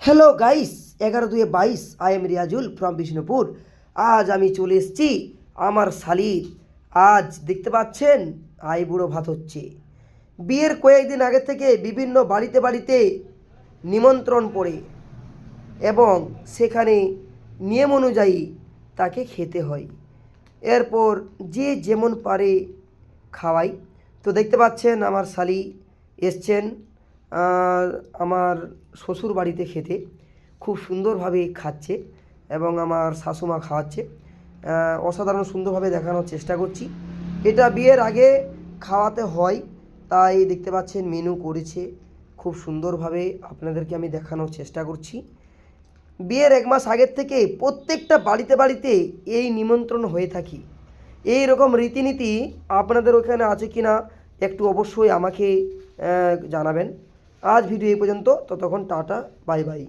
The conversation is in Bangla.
Hello guys, 11/2/22 I am Riazul from Bishnupur. আজ আমি চলে এসেছি আমার শালির। আজ দেখতে পাচ্ছেন আইবুড়ো ভাত হচ্ছে। বিয়ের কয়েকদিন আগে থেকে বিভিন্ন বাড়িতে বাড়িতে নিমন্ত্রণ পড়ে এবং সেখানে নিয়ম অনুযায়ী তাকে খেতে হয়। এরপর যে যেমন পারে খাওয়াই। তো দেখতে পাচ্ছেন আমার শালি এসছেন আমার শ্বশুর বাড়িতে খেতে। খুব সুন্দরভাবে খাচ্ছে এবং আমার শাশুমা খাওয়াচ্ছে। অসাধারণ সুন্দরভাবে দেখানোর চেষ্টা করছি। এটা বিয়ের আগে খাওয়াতে হয়, তাই দেখতে পাচ্ছেন মেনু করেছে খুব সুন্দরভাবে। আপনাদেরকে আমি দেখানোর চেষ্টা করছি। বিয়ের 1 মাস আগের থেকে প্রত্যেকটা বাড়িতে বাড়িতে এই নিমন্ত্রণ হয়ে থাকি। এই রকম রীতিনীতি আপনাদের ওখানে আছে কি না একটু অবশ্যই আমাকে জানাবেন। আজ ভিডিও এই পর্যন্ত, ততক্ষণ টাটা, বাই বাই।